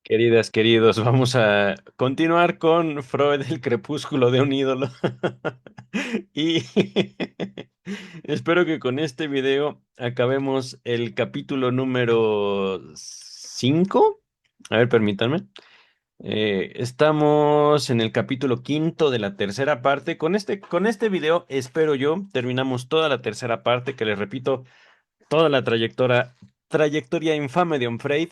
Queridas, queridos, vamos a continuar con Freud, el crepúsculo de un ídolo. Y espero que con este video acabemos el capítulo número 5. A ver, permítanme. Estamos en el capítulo quinto de la tercera parte. Con este video, espero yo, terminamos toda la tercera parte, que les repito, toda la trayectoria infame de Onfray.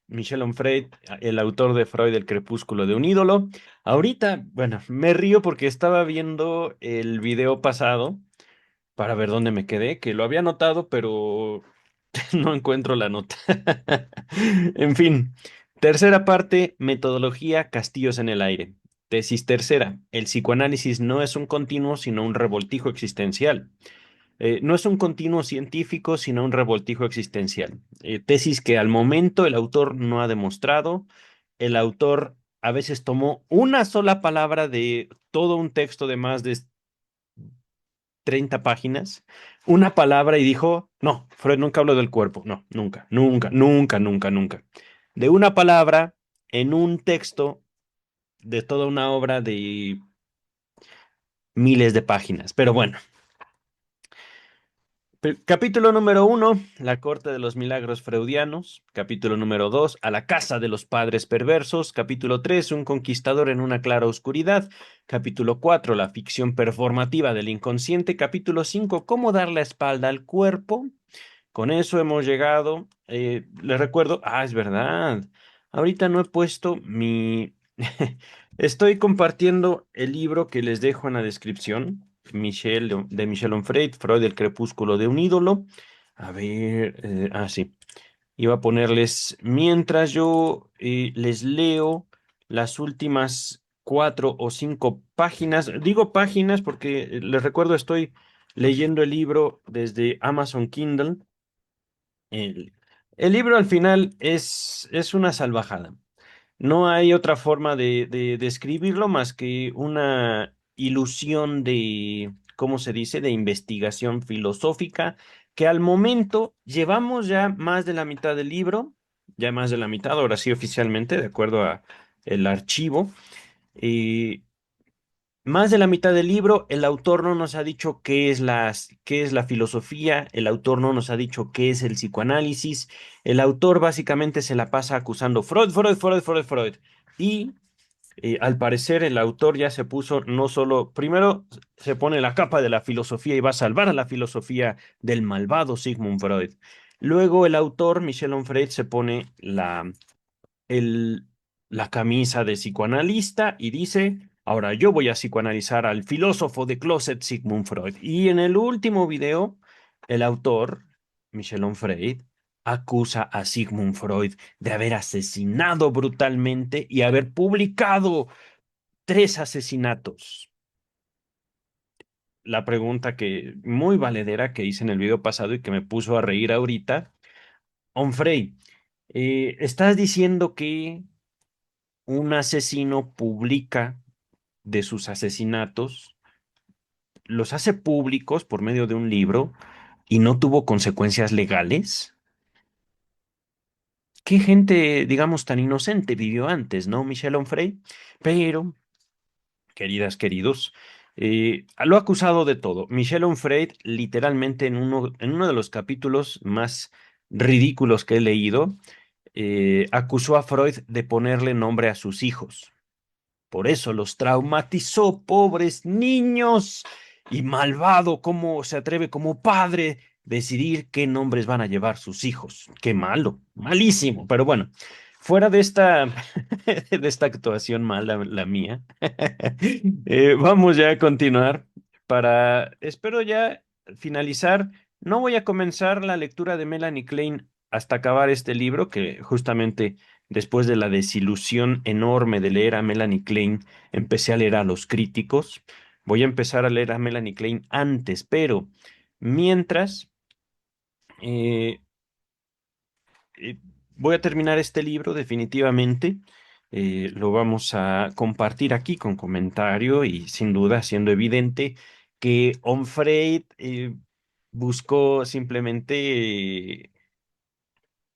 Michel Onfray, el autor de Freud, el crepúsculo de un ídolo. Ahorita, bueno, me río porque estaba viendo el video pasado para ver dónde me quedé, que lo había notado, pero no encuentro la nota. En fin, tercera parte, metodología, castillos en el aire. Tesis tercera, el psicoanálisis no es un continuo, sino un revoltijo existencial. No es un continuo científico, sino un revoltijo existencial. Tesis que al momento el autor no ha demostrado. El autor a veces tomó una sola palabra de todo un texto de más de 30 páginas, una palabra y dijo, no, Freud nunca habló del cuerpo. No, nunca, nunca, nunca, nunca, nunca. De una palabra en un texto de toda una obra de miles de páginas. Pero bueno. Capítulo número uno, la corte de los milagros freudianos. Capítulo número dos, a la casa de los padres perversos. Capítulo tres, un conquistador en una clara oscuridad. Capítulo cuatro, la ficción performativa del inconsciente. Capítulo cinco, cómo dar la espalda al cuerpo. Con eso hemos llegado. Les recuerdo, es verdad. Ahorita no he puesto mi... Estoy compartiendo el libro que les dejo en la descripción. De Michel Onfray, Freud, el crepúsculo de un ídolo. A ver, sí. Iba a ponerles, mientras yo les leo las últimas 4 o 5 páginas. Digo páginas porque les recuerdo, estoy leyendo el libro desde Amazon Kindle. El, el libro al final es una salvajada. No hay otra forma de describirlo más que una ilusión de, ¿cómo se dice?, de investigación filosófica, que al momento llevamos ya más de la mitad del libro, ya más de la mitad, ahora sí oficialmente, de acuerdo a el archivo. Más de la mitad del libro, el autor no nos ha dicho qué es la filosofía, el autor no nos ha dicho qué es el psicoanálisis, el autor básicamente se la pasa acusando Freud, Freud, Freud, Freud, Freud. Y al parecer el autor ya se puso no solo, primero se pone la capa de la filosofía y va a salvar a la filosofía del malvado Sigmund Freud. Luego el autor, Michel Onfray, se pone el, la camisa de psicoanalista y dice, ahora yo voy a psicoanalizar al filósofo de closet Sigmund Freud. Y en el último video, el autor, Michel Onfray, acusa a Sigmund Freud de haber asesinado brutalmente y haber publicado 3 asesinatos. La pregunta que muy valedera que hice en el video pasado y que me puso a reír ahorita, Onfray, ¿estás diciendo que un asesino publica de sus asesinatos, los hace públicos por medio de un libro y no tuvo consecuencias legales? ¿Qué gente, digamos, tan inocente vivió antes, no, Michel Onfray? Pero, queridas, queridos, lo ha acusado de todo. Michel Onfray, literalmente en uno de los capítulos más ridículos que he leído, acusó a Freud de ponerle nombre a sus hijos. Por eso los traumatizó, pobres niños. Y malvado, ¿cómo se atreve como padre decidir qué nombres van a llevar sus hijos? Qué malo, malísimo. Pero bueno, fuera de esta, de esta actuación mala, la mía, vamos ya a continuar para, espero ya finalizar. No voy a comenzar la lectura de Melanie Klein hasta acabar este libro, que justamente después de la desilusión enorme de leer a Melanie Klein, empecé a leer a los críticos. Voy a empezar a leer a Melanie Klein antes, pero mientras eh, eh, voy a terminar este libro definitivamente. Lo vamos a compartir aquí con comentario y sin duda siendo evidente que Onfray buscó simplemente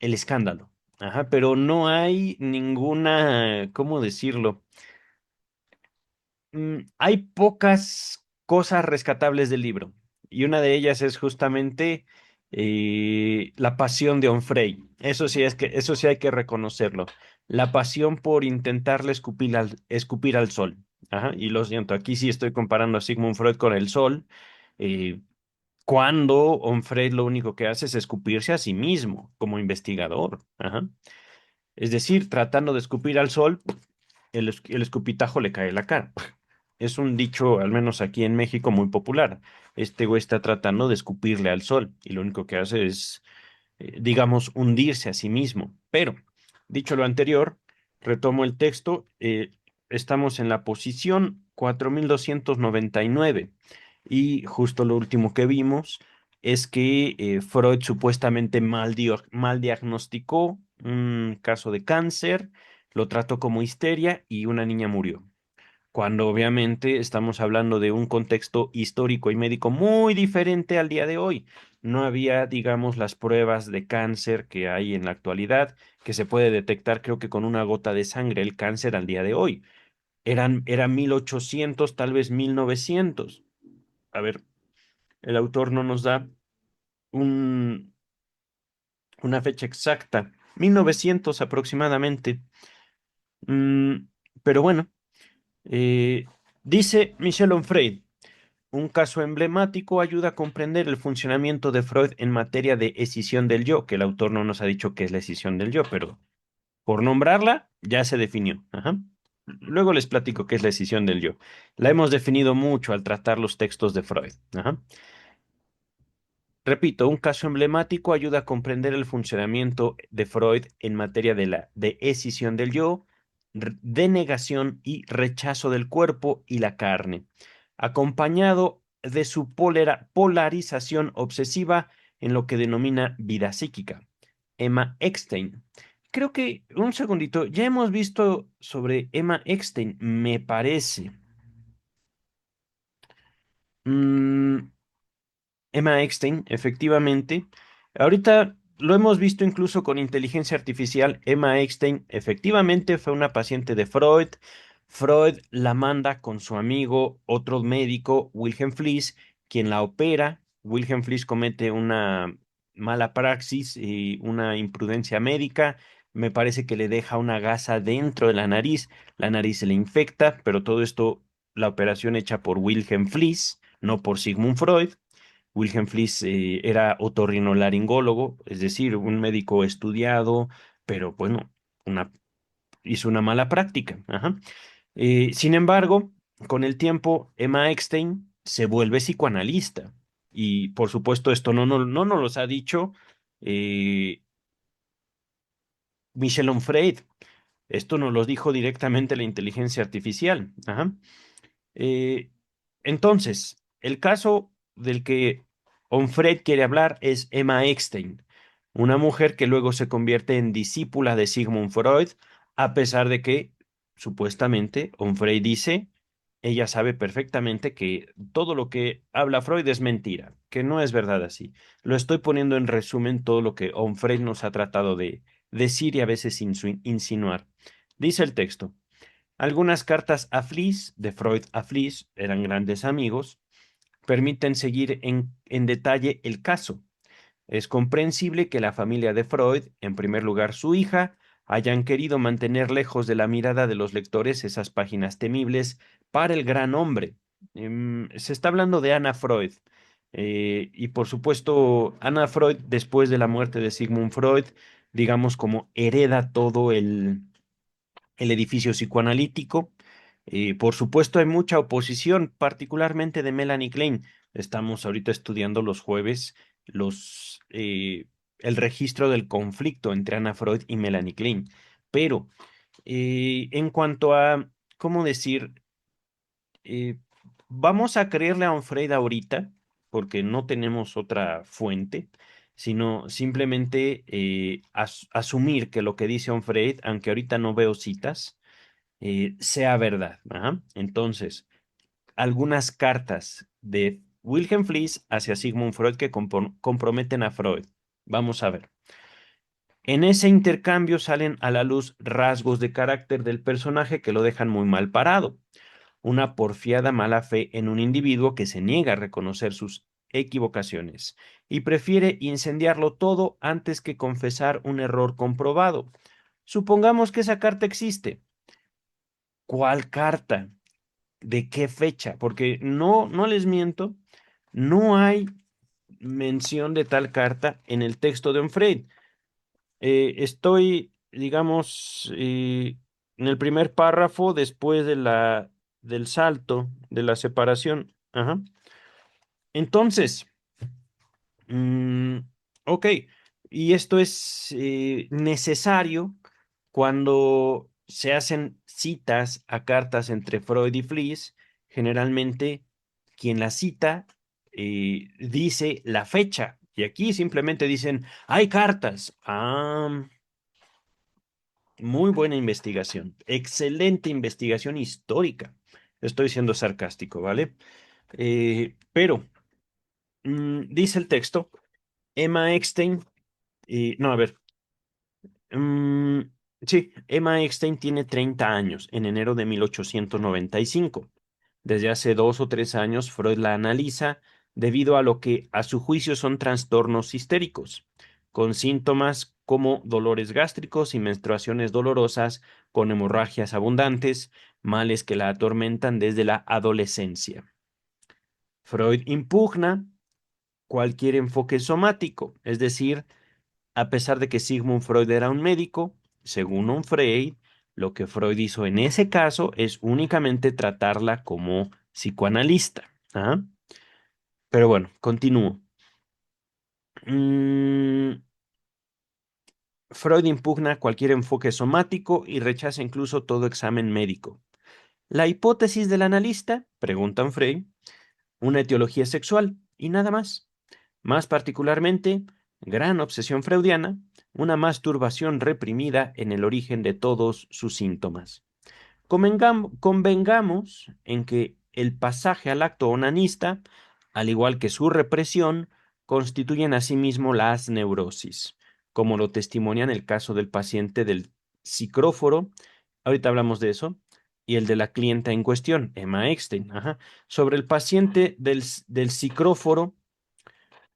el escándalo. Ajá, pero no hay ninguna, ¿cómo decirlo? Hay pocas cosas rescatables del libro y una de ellas es justamente la pasión de Onfrey. Eso sí hay que reconocerlo. La pasión por intentarle escupir al sol. Ajá, y lo siento, aquí sí estoy comparando a Sigmund Freud con el sol, eh, cuando Onfrey lo único que hace es escupirse a sí mismo como investigador. Ajá. Es decir, tratando de escupir al sol, el escupitajo le cae en la cara. Es un dicho, al menos aquí en México, muy popular. Este güey está tratando de escupirle al sol y lo único que hace es, digamos, hundirse a sí mismo. Pero, dicho lo anterior, retomo el texto. Estamos en la posición 4299 y justo lo último que vimos es que Freud supuestamente mal diagnosticó un caso de cáncer, lo trató como histeria y una niña murió cuando obviamente estamos hablando de un contexto histórico y médico muy diferente al día de hoy. No había, digamos, las pruebas de cáncer que hay en la actualidad, que se puede detectar, creo que con una gota de sangre, el cáncer al día de hoy. Era 1800, tal vez 1900. A ver, el autor no nos da un- una fecha exacta, 1900 aproximadamente. Mm, pero bueno, eh, dice Michel Onfray. Un caso emblemático ayuda a comprender el funcionamiento de Freud en materia de escisión del yo, que el autor no nos ha dicho qué es la escisión del yo, pero por nombrarla ya se definió. Ajá. Luego les platico qué es la escisión del yo. La hemos definido mucho al tratar los textos de Freud. Ajá. Repito, un caso emblemático ayuda a comprender el funcionamiento de Freud en materia de escisión del yo, denegación y rechazo del cuerpo y la carne, acompañado de su polarización obsesiva en lo que denomina vida psíquica. Emma Eckstein. Creo que, un segundito, ya hemos visto sobre Emma Eckstein, me parece. Mm, Emma Eckstein, efectivamente. Ahorita lo hemos visto incluso con inteligencia artificial. Emma Eckstein efectivamente fue una paciente de Freud. Freud la manda con su amigo, otro médico, Wilhelm Fliess, quien la opera. Wilhelm Fliess comete una mala praxis y una imprudencia médica. Me parece que le deja una gasa dentro de la nariz. La nariz se le infecta, pero todo esto, la operación hecha por Wilhelm Fliess, no por Sigmund Freud. Wilhelm Fliess era otorrinolaringólogo, es decir, un médico estudiado, pero bueno, una, hizo una mala práctica. Ajá. Sin embargo, con el tiempo, Emma Eckstein se vuelve psicoanalista. Y por supuesto, esto no nos los ha dicho eh, Michel Onfray. Esto nos lo dijo directamente la inteligencia artificial. Ajá. Eh, entonces, el caso del que Onfred quiere hablar es Emma Eckstein, una mujer que luego se convierte en discípula de Sigmund Freud, a pesar de que, supuestamente, Onfray dice, ella sabe perfectamente que todo lo que habla Freud es mentira, que no es verdad así. Lo estoy poniendo en resumen todo lo que Onfray nos ha tratado de decir y a veces insinuar. Dice el texto. Algunas cartas a Fliess, de Freud a Fliess, eran grandes amigos, permiten seguir en detalle el caso. Es comprensible que la familia de Freud, en primer lugar su hija, hayan querido mantener lejos de la mirada de los lectores esas páginas temibles para el gran hombre. Se está hablando de Anna Freud. Y por supuesto, Anna Freud, después de la muerte de Sigmund Freud, digamos como hereda todo el edificio psicoanalítico. Por supuesto, hay mucha oposición, particularmente de Melanie Klein. Estamos ahorita estudiando los jueves el registro del conflicto entre Anna Freud y Melanie Klein. Pero en cuanto a, ¿cómo decir? Eh, vamos a creerle a Freud ahorita, porque no tenemos otra fuente, sino simplemente asumir que lo que dice Freud, aunque ahorita no veo citas, sea verdad. Ajá. Entonces, algunas cartas de Wilhelm Fliess hacia Sigmund Freud que comprometen a Freud. Vamos a ver. En ese intercambio salen a la luz rasgos de carácter del personaje que lo dejan muy mal parado. Una porfiada mala fe en un individuo que se niega a reconocer sus equivocaciones y prefiere incendiarlo todo antes que confesar un error comprobado. Supongamos que esa carta existe. ¿Cuál carta? ¿De qué fecha? Porque no les miento, no hay mención de tal carta en el texto de Onfray. Estoy, digamos, en el primer párrafo después del salto, de la separación. Ajá. Entonces, mm, ok, y esto es necesario cuando se hacen citas a cartas entre Freud y Fliess. Generalmente quien la cita dice la fecha, y aquí simplemente dicen, hay cartas. Muy buena investigación, excelente investigación histórica. Estoy siendo sarcástico, ¿vale? Pero dice el texto, Emma Eckstein, no, a ver, mm, sí, Emma Eckstein tiene 30 años en enero de 1895. Desde hace 2 o 3 años, Freud la analiza debido a lo que a su juicio son trastornos histéricos, con síntomas como dolores gástricos y menstruaciones dolorosas, con hemorragias abundantes, males que la atormentan desde la adolescencia. Freud impugna cualquier enfoque somático, es decir, a pesar de que Sigmund Freud era un médico, según Freud, lo que Freud hizo en ese caso es únicamente tratarla como psicoanalista. ¿Ah? Pero bueno, continúo. Mm, Freud impugna cualquier enfoque somático y rechaza incluso todo examen médico. La hipótesis del analista, preguntan Freud, una etiología sexual y nada más. Más particularmente, gran obsesión freudiana, una masturbación reprimida en el origen de todos sus síntomas. Convengamos en que el pasaje al acto onanista, al igual que su represión, constituyen asimismo las neurosis, como lo testimonian el caso del paciente del psicróforo, ahorita hablamos de eso, y el de la clienta en cuestión, Emma Eckstein. Ajá. Sobre el paciente del psicróforo,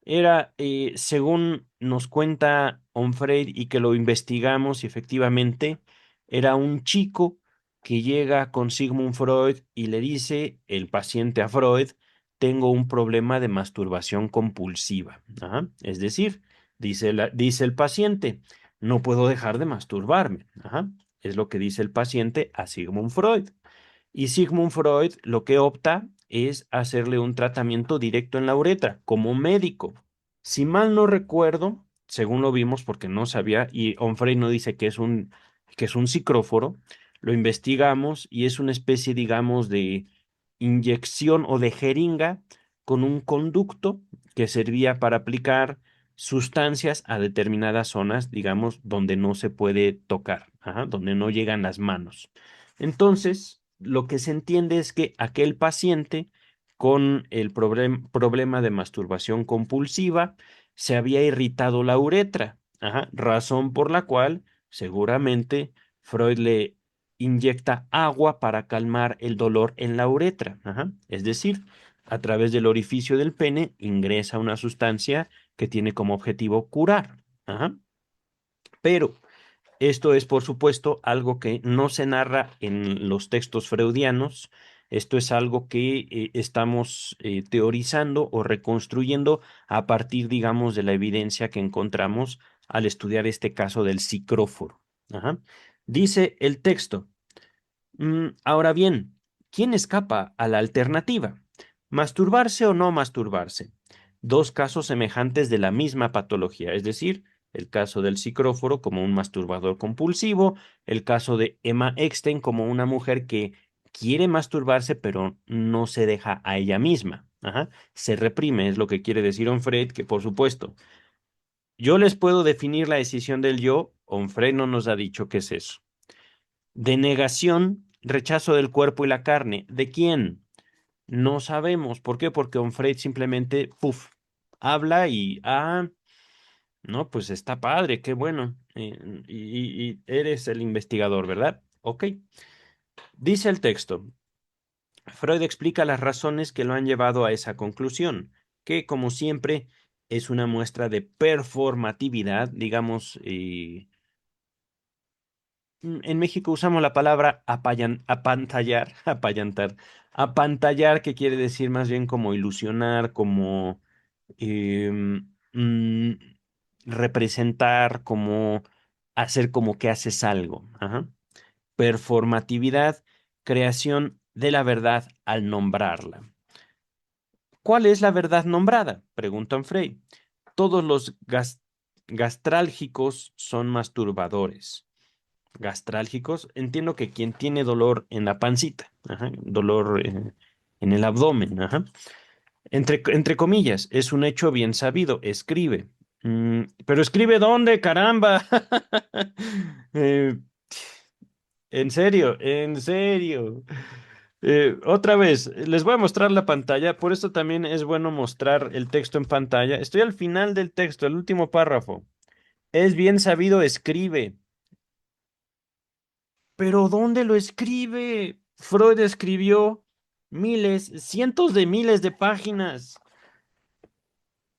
era, según nos cuenta Onfray y que lo investigamos y efectivamente, era un chico que llega con Sigmund Freud y le dice el paciente a Freud, tengo un problema de masturbación compulsiva. Ajá. Es decir, dice el paciente, no puedo dejar de masturbarme. Ajá. Es lo que dice el paciente a Sigmund Freud. Y Sigmund Freud lo que opta es hacerle un tratamiento directo en la uretra, como médico. Si mal no recuerdo, según lo vimos, porque no sabía, y Onfray no dice que es un psicróforo, lo investigamos y es una especie, digamos, de inyección o de jeringa con un conducto que servía para aplicar sustancias a determinadas zonas, digamos, donde no se puede tocar, ajá, donde no llegan las manos. Entonces, lo que se entiende es que aquel paciente con el problema de masturbación compulsiva se había irritado la uretra, ajá, razón por la cual seguramente Freud le inyecta agua para calmar el dolor en la uretra, ajá, es decir, a través del orificio del pene ingresa una sustancia que tiene como objetivo curar, ajá. Pero esto es, por supuesto, algo que no se narra en los textos freudianos. Esto es algo que estamos teorizando o reconstruyendo a partir, digamos, de la evidencia que encontramos al estudiar este caso del psicróforo. Ajá. Dice el texto. Ahora bien, ¿quién escapa a la alternativa? ¿Masturbarse o no masturbarse? Dos casos semejantes de la misma patología, es decir, el caso del psicróforo como un masturbador compulsivo, el caso de Emma Eckstein como una mujer que quiere masturbarse pero no se deja a ella misma. Ajá. Se reprime, es lo que quiere decir Onfray, que por supuesto, yo les puedo definir la decisión del yo, Onfray no nos ha dicho qué es eso. Denegación, rechazo del cuerpo y la carne. ¿De quién? No sabemos. ¿Por qué? Porque Onfray simplemente, puf, habla y, no, pues está padre, qué bueno. y eres el investigador, ¿verdad? Ok. Dice el texto. Freud explica las razones que lo han llevado a esa conclusión, que como siempre es una muestra de performatividad, digamos, en México usamos la palabra apantallar, apantallar, que quiere decir más bien como ilusionar, como mm, representar, como hacer como que haces algo. Ajá. Performatividad, creación de la verdad al nombrarla. ¿Cuál es la verdad nombrada? Preguntan Frey. Todos los gastrálgicos son masturbadores. Gastrálgicos, entiendo que quien tiene dolor en la pancita, ajá, dolor en el abdomen, ajá. Entre comillas, es un hecho bien sabido, escribe. Pero escribe dónde, caramba. Eh, en serio, en serio. Otra vez, les voy a mostrar la pantalla, por eso también es bueno mostrar el texto en pantalla. Estoy al final del texto, el último párrafo. Es bien sabido, escribe. Pero ¿dónde lo escribe? Freud escribió miles, cientos de miles de páginas.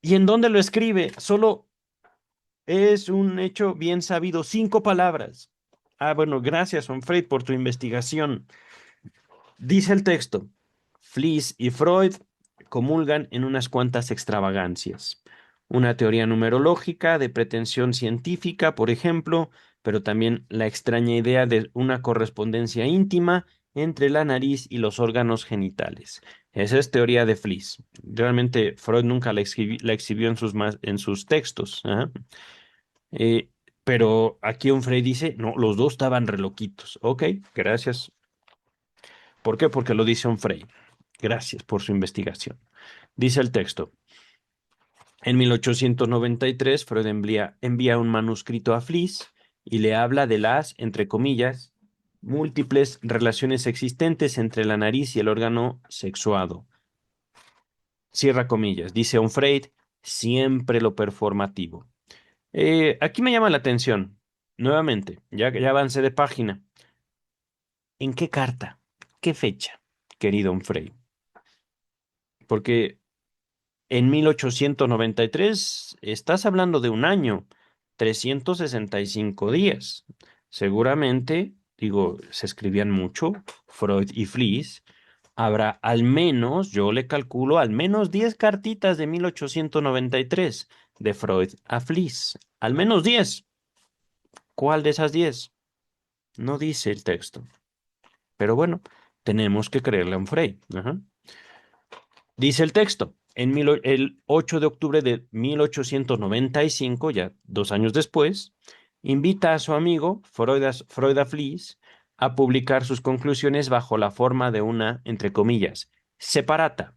¿Y en dónde lo escribe? Solo es un hecho bien sabido, 5 palabras. Ah, bueno, gracias, Freud, por tu investigación. Dice el texto, Fliess y Freud comulgan en unas cuantas extravagancias. Una teoría numerológica de pretensión científica, por ejemplo, pero también la extraña idea de una correspondencia íntima entre la nariz y los órganos genitales. Esa es teoría de Fliess. Realmente Freud nunca la exhibió en sus textos. Ajá. Eh, pero aquí Freud dice, no, los dos estaban re loquitos. Ok, gracias. ¿Por qué? Porque lo dice Frey. Gracias por su investigación. Dice el texto. En 1893, Freud envía un manuscrito a Fliess y le habla de las, entre comillas, múltiples relaciones existentes entre la nariz y el órgano sexuado. Cierra comillas. Dice Freud, siempre lo performativo. Aquí me llama la atención, nuevamente, ya avancé de página. ¿En qué carta? ¿Qué fecha, querido Freud? Porque en 1893 estás hablando de un año, 365 días. Seguramente, digo, se escribían mucho, Freud y Fliess. Habrá al menos, yo le calculo, al menos 10 cartitas de 1893 de Freud a Fliess. Al menos 10. ¿Cuál de esas 10? No dice el texto. Pero bueno, tenemos que creerle a un Freud. Ajá. Dice el texto, el 8 de octubre de 1895, ya 2 años después, invita a su amigo Freud a Fliess a publicar sus conclusiones bajo la forma de una, entre comillas, separata,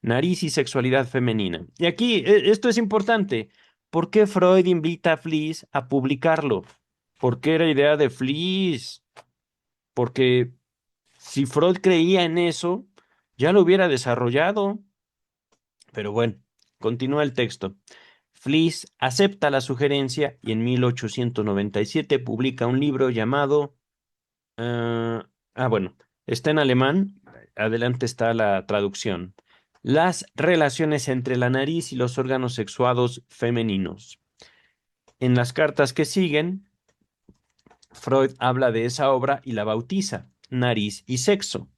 nariz y sexualidad femenina. Y aquí, esto es importante. ¿Por qué Freud invita a Fliess a publicarlo? ¿Por qué era idea de Fliess? Porque si Freud creía en eso, ya lo hubiera desarrollado. Pero bueno, continúa el texto. Fliess acepta la sugerencia y en 1897 publica un libro llamado... bueno, está en alemán. Adelante está la traducción. Las relaciones entre la nariz y los órganos sexuados femeninos. En las cartas que siguen, Freud habla de esa obra y la bautiza, Nariz y Sexo.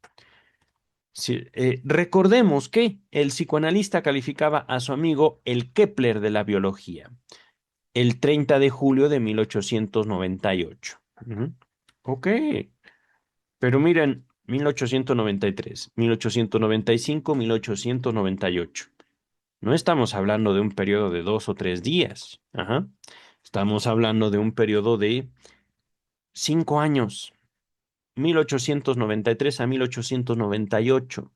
Sí, recordemos que el psicoanalista calificaba a su amigo el Kepler de la biología, el 30 de julio de 1898. Ujú. Ok, pero miren, 1893, 1895, 1898. No estamos hablando de un periodo de 2 o 3 días. Ajá. Estamos hablando de un periodo de 5 años. 1893 a 1898.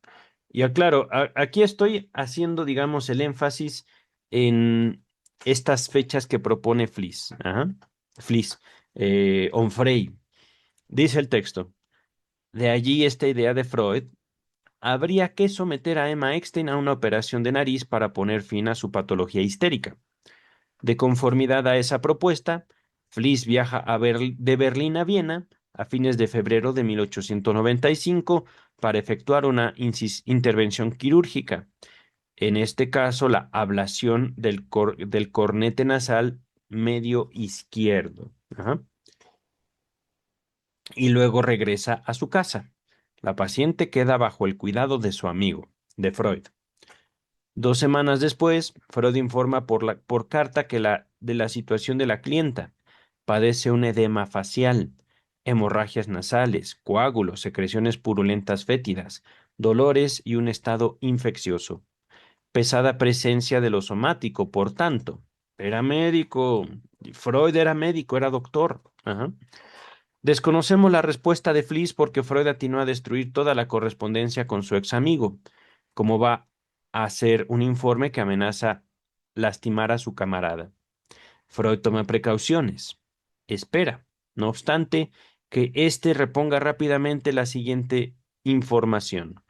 Y aclaro, aquí estoy haciendo, digamos, el énfasis en estas fechas que propone Fliess. Ajá. Fliess, Onfray. Dice el texto. De allí esta idea de Freud. Habría que someter a Emma Eckstein a una operación de nariz para poner fin a su patología histérica. De conformidad a esa propuesta, Fliess viaja de Berlín a Viena a fines de febrero de 1895 para efectuar una intervención quirúrgica. En este caso, la ablación del cornete nasal medio izquierdo. Ajá. Y luego regresa a su casa. La paciente queda bajo el cuidado de su amigo, de Freud. 2 semanas después, Freud informa por carta de la situación de la clienta. Padece un edema facial, hemorragias nasales, coágulos, secreciones purulentas fétidas, dolores y un estado infeccioso. Pesada presencia de lo somático, por tanto. Era médico. Freud era médico, era doctor. Ajá. Desconocemos la respuesta de Fliess porque Freud atinó a destruir toda la correspondencia con su ex amigo, como va a hacer un informe que amenaza lastimar a su camarada. Freud toma precauciones. Espera, no obstante, que éste reponga rápidamente la siguiente información.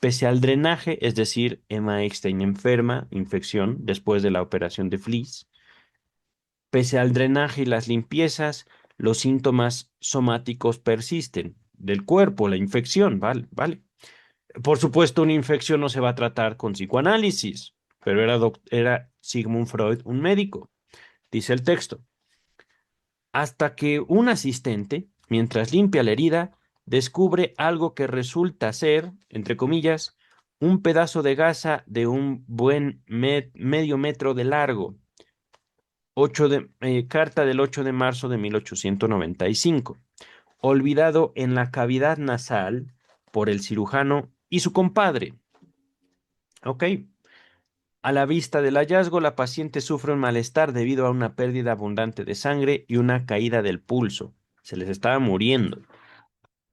Pese al drenaje, es decir, Emma Eckstein enferma, infección, después de la operación de Fliess, pese al drenaje y las limpiezas, los síntomas somáticos persisten del cuerpo, la infección, ¿vale? ¿Vale? Por supuesto, una infección no se va a tratar con psicoanálisis, pero era Sigmund Freud un médico, dice el texto. Hasta que un asistente, mientras limpia la herida, descubre algo que resulta ser, entre comillas, un pedazo de gasa de un buen medio metro de largo. Carta del 8 de marzo de 1895. Olvidado en la cavidad nasal por el cirujano y su compadre. Ok. A la vista del hallazgo, la paciente sufre un malestar debido a una pérdida abundante de sangre y una caída del pulso. Se les estaba muriendo.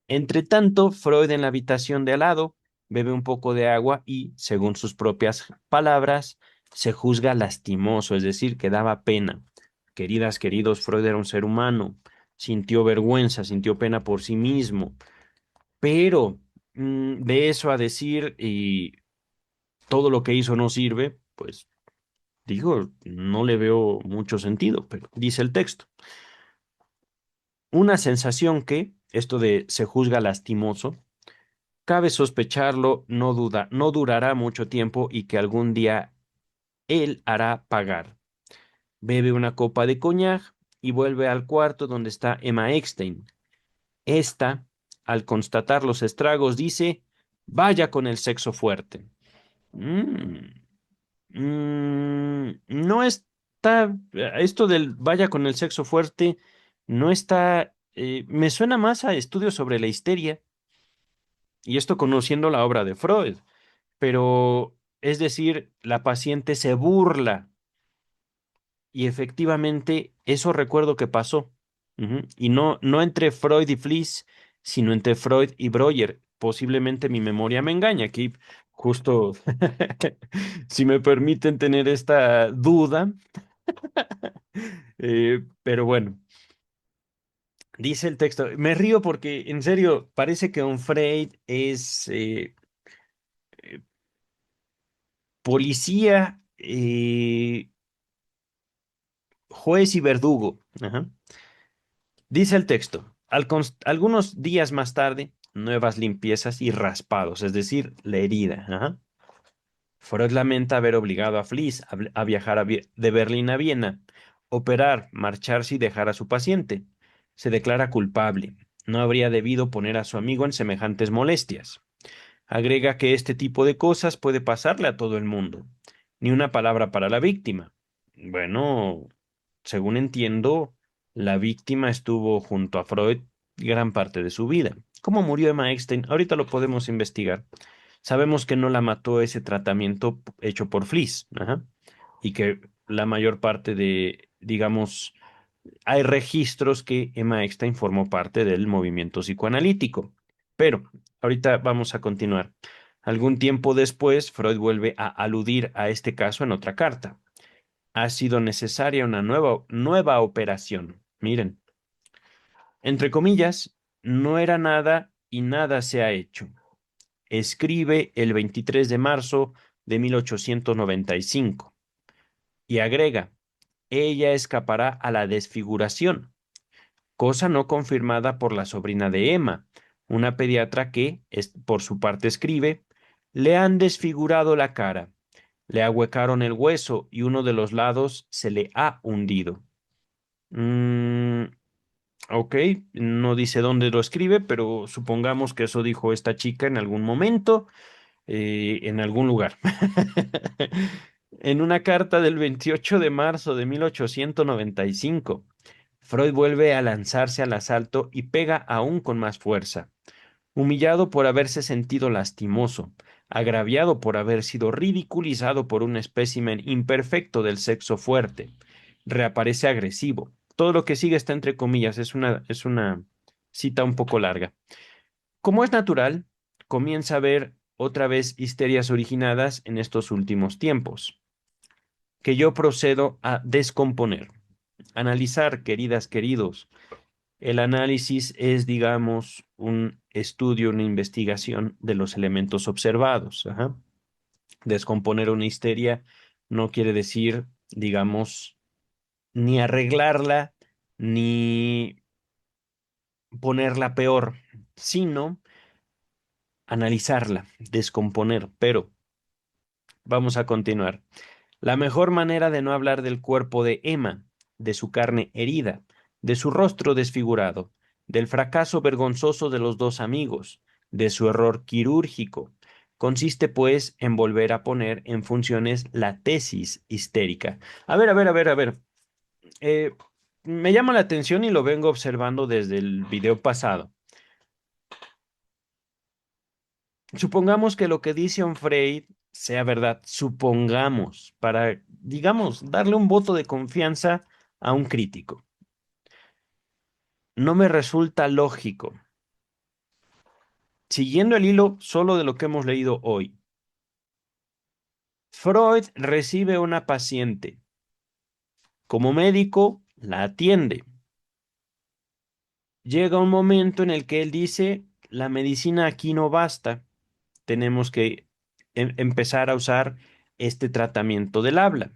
Entre tanto, Freud en la habitación de al lado bebe un poco de agua y, según sus propias palabras, se juzga lastimoso, es decir, que daba pena. Queridas, queridos, Freud era un ser humano, sintió vergüenza, sintió pena por sí mismo, pero de eso a decir y todo lo que hizo no sirve, pues digo, no le veo mucho sentido, pero dice el texto. Una sensación que, esto de se juzga lastimoso, cabe sospecharlo, no durará mucho tiempo y que algún día él hará pagar. Bebe una copa de coñac y vuelve al cuarto donde está Emma Eckstein. Esta, al constatar los estragos, dice, vaya con el sexo fuerte. Mm, no está, esto del vaya con el sexo fuerte, no está, me suena más a estudios sobre la histeria, y esto conociendo la obra de Freud, pero es decir, la paciente se burla y efectivamente eso recuerdo que pasó. Ujú. Y no entre Freud y Fliess, sino entre Freud y Breuer. Posiblemente mi memoria me engaña aquí, justo si me permiten tener esta duda. Pero bueno, dice el texto. Me río porque en serio parece que Don Freud es policía, juez y verdugo. Ajá. Dice el texto, algunos días más tarde, nuevas limpiezas y raspados, es decir, la herida. Ajá. Freud lamenta haber obligado a Fliess a viajar de Berlín a Viena, operar, marcharse y dejar a su paciente. Se declara culpable. No habría debido poner a su amigo en semejantes molestias. Agrega que este tipo de cosas puede pasarle a todo el mundo. Ni una palabra para la víctima. Bueno, según entiendo, la víctima estuvo junto a Freud gran parte de su vida. ¿Cómo murió Emma Eckstein? Ahorita lo podemos investigar. Sabemos que no la mató ese tratamiento hecho por Fliess, ajá, y que la mayor parte de, digamos, hay registros que Emma Eckstein formó parte del movimiento psicoanalítico. Pero ahorita vamos a continuar. Algún tiempo después, Freud vuelve a aludir a este caso en otra carta. Ha sido necesaria una nueva operación. Miren, entre comillas, no era nada y nada se ha hecho. Escribe el 23 de marzo de 1895 y agrega, ella escapará a la desfiguración, cosa no confirmada por la sobrina de Emma, una pediatra que, por su parte, escribe, le han desfigurado la cara, le ahuecaron el hueso y uno de los lados se le ha hundido. Mm, ok, no dice dónde lo escribe, pero supongamos que eso dijo esta chica en algún momento, en algún lugar. En una carta del 28 de marzo de 1895, Freud vuelve a lanzarse al asalto y pega aún con más fuerza. Humillado por haberse sentido lastimoso, agraviado por haber sido ridiculizado por un espécimen imperfecto del sexo fuerte, reaparece agresivo. Todo lo que sigue está entre comillas, es una cita un poco larga. Como es natural, comienza a ver otra vez histerias originadas en estos últimos tiempos, que yo procedo a descomponer. Analizar, queridas, queridos. El análisis es, digamos, un estudio, una investigación de los elementos observados. Ajá. Descomponer una histeria no quiere decir, digamos, ni arreglarla, ni ponerla peor, sino analizarla, descomponer. Pero vamos a continuar. La mejor manera de no hablar del cuerpo de Emma, de su carne herida, de su rostro desfigurado, del fracaso vergonzoso de los dos amigos, de su error quirúrgico, consiste pues en volver a poner en funciones la tesis histérica. A ver. eh, Me llama la atención y lo vengo observando desde el video pasado. Supongamos que lo que dice Onfray sea verdad, supongamos, para, digamos, darle un voto de confianza a un crítico. No me resulta lógico, siguiendo el hilo solo de lo que hemos leído hoy. Freud recibe una paciente. Como médico, la atiende. Llega un momento en el que él dice, la medicina aquí no basta, tenemos que empezar a usar este tratamiento del habla.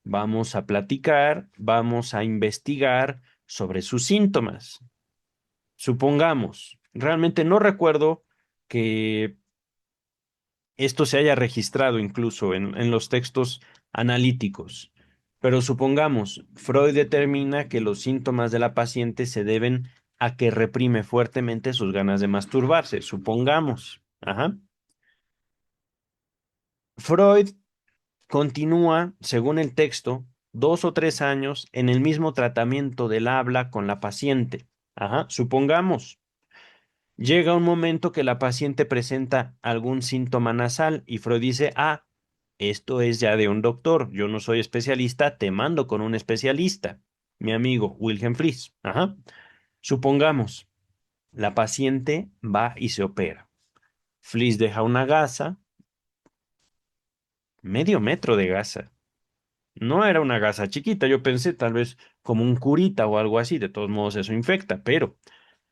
Vamos a platicar, vamos a investigar sobre sus síntomas. Supongamos, realmente no recuerdo que esto se haya registrado incluso en los textos analíticos, pero supongamos, Freud determina que los síntomas de la paciente se deben a que reprime fuertemente sus ganas de masturbarse. Supongamos. Ajá. Freud continúa, según el texto, 2 o 3 años en el mismo tratamiento del habla con la paciente. Ajá, supongamos. Llega un momento que la paciente presenta algún síntoma nasal y Freud dice, ah, esto es ya de un doctor, yo no soy especialista, te mando con un especialista, mi amigo Wilhelm Fliess. Ajá. Supongamos, la paciente va y se opera. Fliess deja una gasa, medio metro de gasa. No era una gasa chiquita, yo pensé tal vez como un curita o algo así, de todos modos eso infecta, pero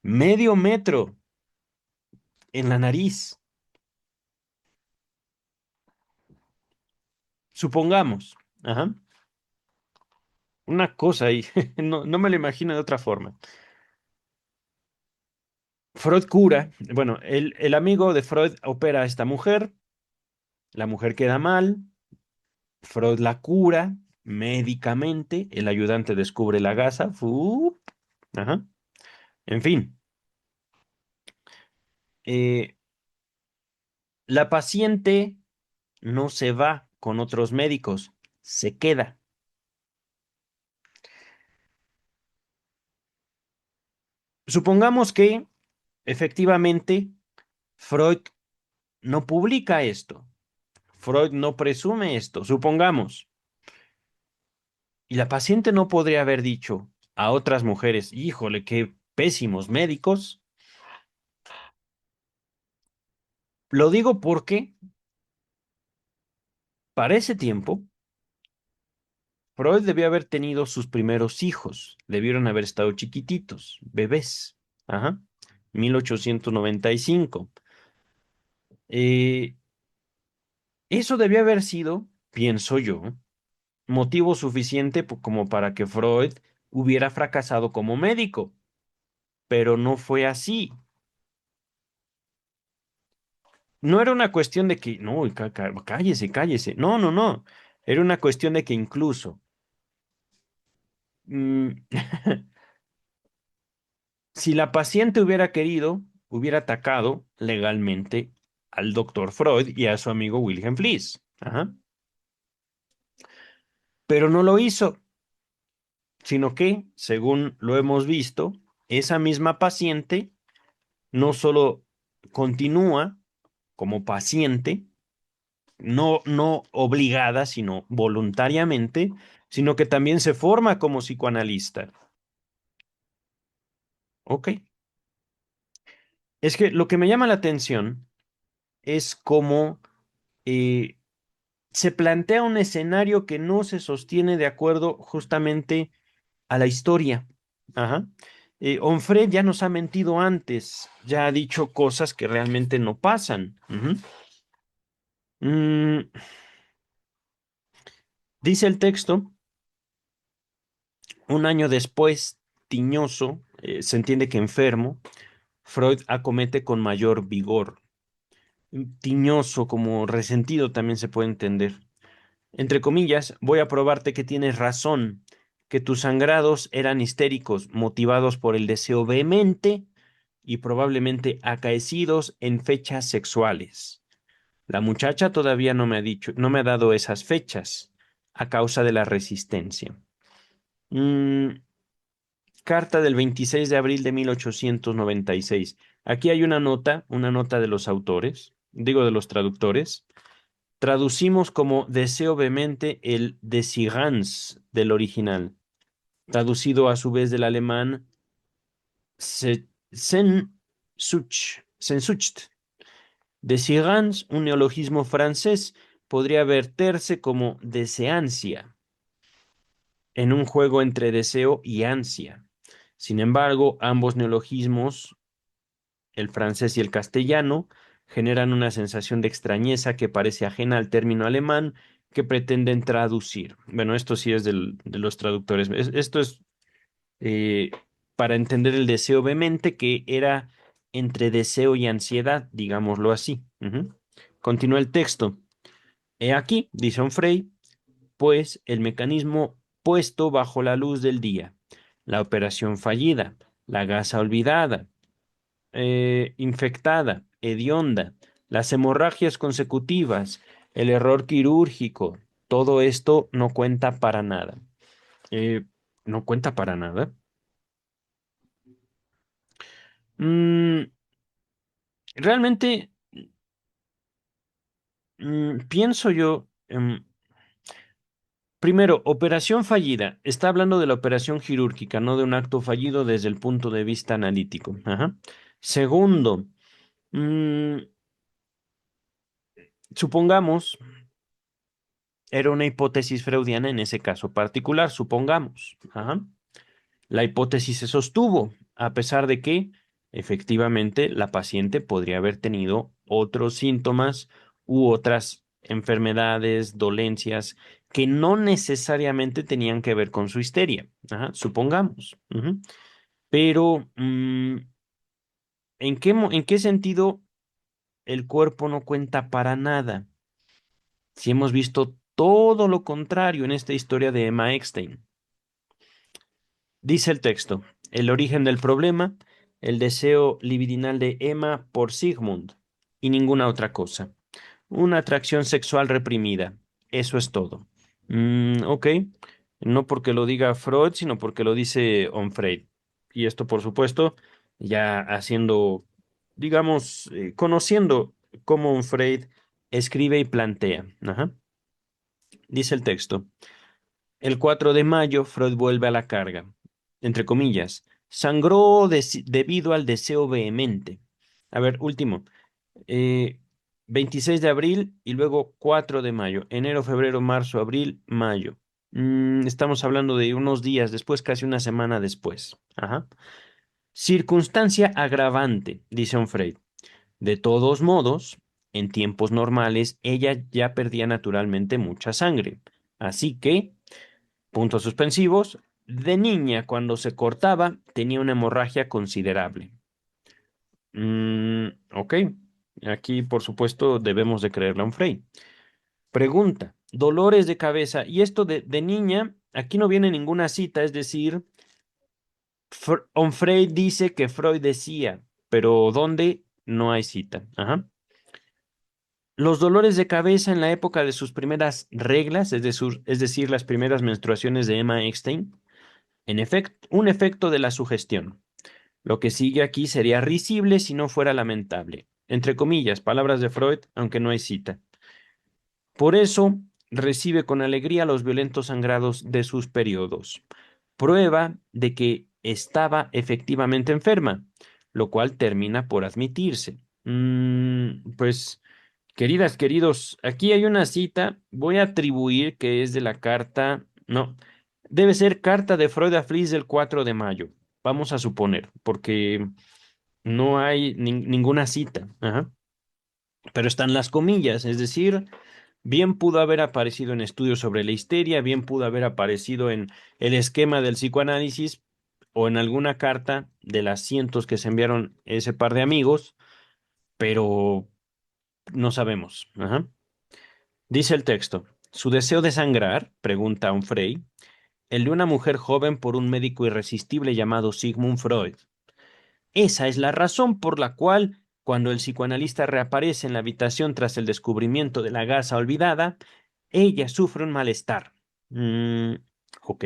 medio metro en la nariz, supongamos, ajá, una cosa ahí, no me lo imagino de otra forma. Freud cura, bueno, el amigo de Freud opera a esta mujer, la mujer queda mal, Freud la cura médicamente, el ayudante descubre la gasa, ajá, en fin. eh, la paciente no se va con otros médicos, se queda. Supongamos que efectivamente Freud no publica esto, Freud no presume esto, supongamos, y la paciente no podría haber dicho a otras mujeres, híjole, qué pésimos médicos. Lo digo porque para ese tiempo Freud debió haber tenido sus primeros hijos, debieron haber estado chiquititos, bebés. Ajá. 1895. Eh, Eso debió haber sido, pienso yo, motivo suficiente como para que Freud hubiera fracasado como médico, pero no fue así. No era una cuestión de que, no, cállese, cállese. No, no, no. Era una cuestión de que incluso mm, si la paciente hubiera querido, hubiera atacado legalmente al doctor Freud y a su amigo Wilhelm Fliess. Ajá. Pero no lo hizo, sino que, según lo hemos visto, esa misma paciente no solo continúa como paciente, no obligada, sino voluntariamente, sino que también se forma como psicoanalista. Ok. Es que lo que me llama la atención es cómo eh, se plantea un escenario que no se sostiene de acuerdo justamente a la historia. Ajá. Onfred ya nos ha mentido antes, ya ha dicho cosas que realmente no pasan. Ujú. Mm, dice el texto, un año después, tiñoso, se entiende que enfermo, Freud acomete con mayor vigor. Tiñoso, como resentido también se puede entender. Entre comillas, voy a probarte que tienes razón, que tus sangrados eran histéricos, motivados por el deseo vehemente y probablemente acaecidos en fechas sexuales. La muchacha todavía no me ha dicho, no me ha dado esas fechas a causa de la resistencia. Mm, carta del 26 de abril de 1896. Aquí hay una nota de los autores, digo de los traductores. Traducimos como deseo vehemente el Desiranz del original, traducido a su vez del alemán Sehnsucht. Désirance, un neologismo francés, podría verterse como deseancia, en un juego entre deseo y ansia. Sin embargo, ambos neologismos, el francés y el castellano, generan una sensación de extrañeza que parece ajena al término alemán que pretenden traducir. Bueno, esto sí es de los traductores. Esto es eh, para entender el deseo vehemente que era entre deseo y ansiedad, digámoslo así. Ujú. Continúa el texto. He aquí, dice Onfray, pues el mecanismo puesto bajo la luz del día, la operación fallida, la gasa olvidada, infectada, hedionda, las hemorragias consecutivas, el error quirúrgico, todo esto no cuenta para nada. Eh, ¿No cuenta para nada? Mm, realmente, pienso yo, primero, operación fallida. Está hablando de la operación quirúrgica, no de un acto fallido desde el punto de vista analítico. Ajá. Segundo, mm, supongamos, era una hipótesis freudiana en ese caso particular, supongamos. Ajá. La hipótesis se sostuvo, a pesar de que efectivamente la paciente podría haber tenido otros síntomas u otras enfermedades, dolencias que no necesariamente tenían que ver con su histeria. Ajá, supongamos. Ujú. Pero, en qué sentido el cuerpo no cuenta para nada? Si hemos visto todo lo contrario en esta historia de Emma Eckstein. Dice el texto, el origen del problema, el deseo libidinal de Emma por Sigmund y ninguna otra cosa. Una atracción sexual reprimida. Eso es todo. Ok, no porque lo diga Freud, sino porque lo dice Onfray. Y esto, por supuesto, ya haciendo, digamos, conociendo cómo Onfray escribe y plantea. Ajá. Dice el texto. El 4 de mayo, Freud vuelve a la carga. Entre comillas, sangró debido al deseo vehemente. A ver, último. eh, 26 de abril y luego 4 de mayo. Enero, febrero, marzo, abril, mayo. Estamos hablando de unos días después, casi una semana después. Ajá. Circunstancia agravante, dice Onfray. De todos modos, en tiempos normales, ella ya perdía naturalmente mucha sangre. Así que Puntos suspensivos. De niña, cuando se cortaba, tenía una hemorragia considerable. Ok. Aquí, por supuesto, debemos de creerle a un Frey. Pregunta. Dolores de cabeza. Y esto de niña, aquí no viene ninguna cita, es decir, Onfray dice que Freud decía, pero ¿dónde? No hay cita. Ajá. Los dolores de cabeza en la época de sus primeras reglas, es decir, las primeras menstruaciones de Emma Eckstein, en efecto, un efecto de la sugestión. Lo que sigue aquí sería risible si no fuera lamentable. Entre comillas, palabras de Freud, aunque no hay cita. Por eso recibe con alegría los violentos sangrados de sus periodos. Prueba de que estaba efectivamente enferma, lo cual termina por admitirse. Pues, queridas, queridos, aquí hay una cita, voy a atribuir que es de la carta, no, debe ser carta de Freud a Fliess del 4 de mayo, vamos a suponer, porque no hay ninguna cita, ajá. Pero están las comillas, es decir, bien pudo haber aparecido en estudios sobre la histeria, bien pudo haber aparecido en el esquema del psicoanálisis o en alguna carta de las cientos que se enviaron ese par de amigos, pero no sabemos. Ajá. Dice el texto, su deseo de sangrar, pregunta Onfray, el de una mujer joven por un médico irresistible llamado Sigmund Freud. Esa es la razón por la cual, cuando el psicoanalista reaparece en la habitación tras el descubrimiento de la gasa olvidada, ella sufre un malestar. Mm, ok.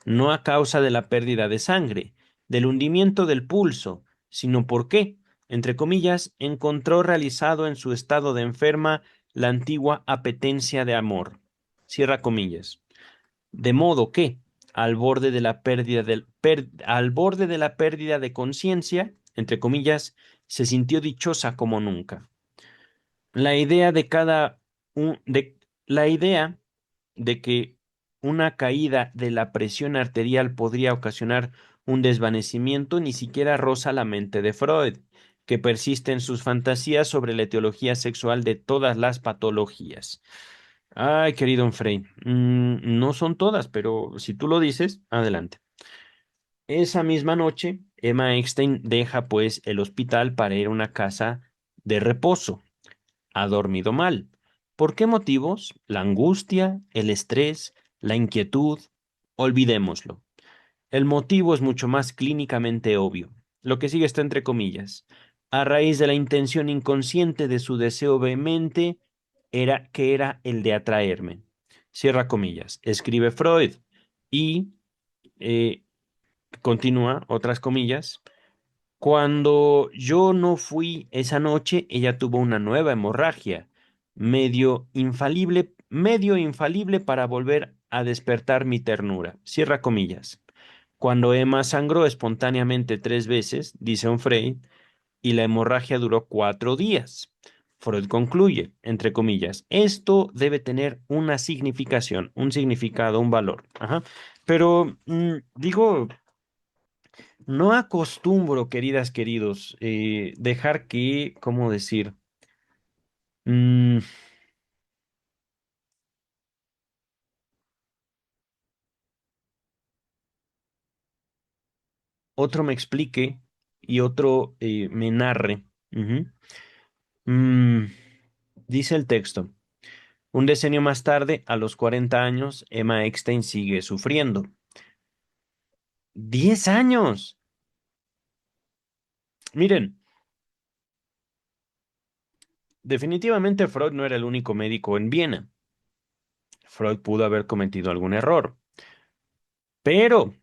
No a causa de la pérdida de sangre, del hundimiento del pulso, sino porque, entre comillas, encontró realizado en su estado de enferma la antigua apetencia de amor. Cierra comillas. De modo que, al borde de la pérdida de conciencia, entre comillas, se sintió dichosa como nunca. La idea de cada la idea de que una caída de la presión arterial podría ocasionar un desvanecimiento ni siquiera roza la mente de Freud, que persiste en sus fantasías sobre la etiología sexual de todas las patologías. Ay, querido Frey, no son todas, pero si tú lo dices, adelante. Esa misma noche, Emma Eckstein deja pues el hospital para ir a una casa de reposo. Ha dormido mal. ¿Por qué motivos? La angustia, el estrés, la inquietud. Olvidémoslo. El motivo es mucho más clínicamente obvio. Lo que sigue está entre comillas. A raíz de la intención inconsciente de su deseo vehemente, era el de atraerme. Cierra comillas. Escribe Freud. Y eh, continúa, otras comillas. Cuando yo no fui esa noche, ella tuvo una nueva hemorragia, medio infalible para volver a despertar mi ternura. Cierra comillas. Cuando Emma sangró espontáneamente 3 veces, dice Onfray, y la hemorragia duró 4 días. Freud concluye, entre comillas, esto debe tener una significación, un significado, un valor. Ajá. Pero digo, no acostumbro, queridas, queridos, dejar que, ¿cómo decir? Mm, otro me explique y otro me narre. Ujú. Mm, dice el texto. Un decenio más tarde, a los 40 años, Emma Eckstein sigue sufriendo. ¡10 años! Miren, definitivamente Freud no era el único médico en Viena. Freud pudo haber cometido algún error, pero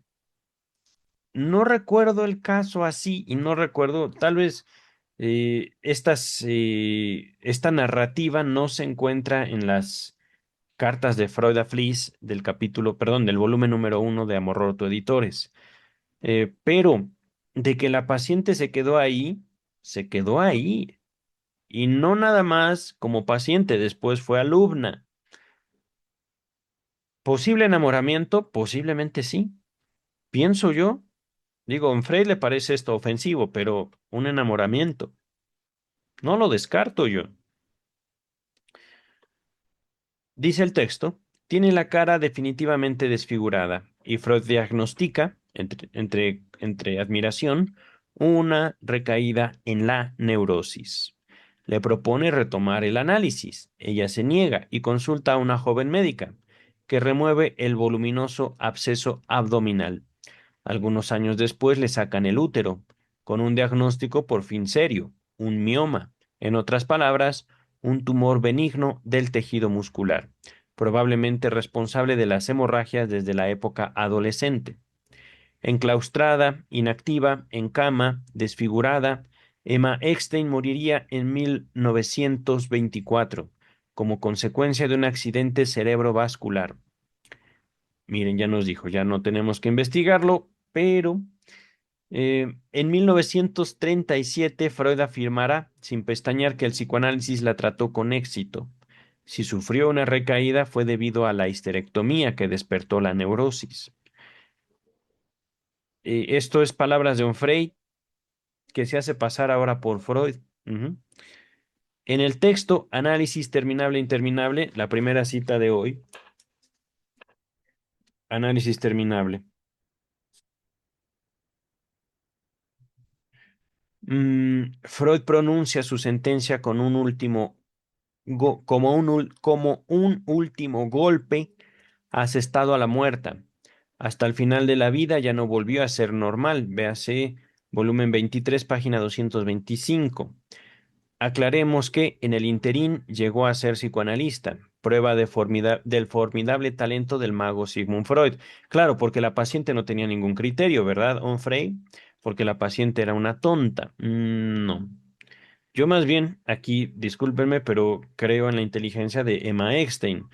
no recuerdo el caso así y no recuerdo, tal vez esta narrativa no se encuentra en las cartas de Freud a Fliess del capítulo, perdón, del volumen número 1 de Amor Roto Editores. Pero de que la paciente se quedó ahí. Y no nada más como paciente, después fue alumna. ¿Posible enamoramiento? Posiblemente sí. Pienso yo. Digo, a Frey le parece esto ofensivo, pero un enamoramiento. No lo descarto yo. Dice el texto. Tiene la cara definitivamente desfigurada y Freud diagnostica, entre admiración, una recaída en la neurosis. Le propone retomar el análisis. Ella se niega y consulta a una joven médica que remueve el voluminoso absceso abdominal. Algunos años después le sacan el útero, con un diagnóstico por fin serio, un mioma. En otras palabras, un tumor benigno del tejido muscular, probablemente responsable de las hemorragias desde la época adolescente. Enclaustrada, inactiva, en cama, desfigurada, Emma Eckstein moriría en 1924 como consecuencia de un accidente cerebrovascular. Miren, ya nos dijo, ya no tenemos que investigarlo, pero en 1937 Freud afirmará, sin pestañear, que el psicoanálisis la trató con éxito. Si sufrió una recaída fue debido a la histerectomía que despertó la neurosis. Esto es palabras de un Freud que se hace pasar ahora por Freud. Ujú. En el texto Análisis terminable e interminable, la primera cita de hoy, Análisis terminable. Freud pronuncia su sentencia con un último como un último golpe asestado a la muerta. Hasta el final de la vida ya no volvió a ser normal. Véase volumen 23, página 225. Aclaremos que en el interín llegó a ser psicoanalista, prueba del formidable talento del mago Sigmund Freud. Claro, porque la paciente no tenía ningún criterio, ¿verdad, Onfray? Porque la paciente era una tonta. No. Yo más bien aquí, discúlpenme, pero creo en la inteligencia de Emma Eckstein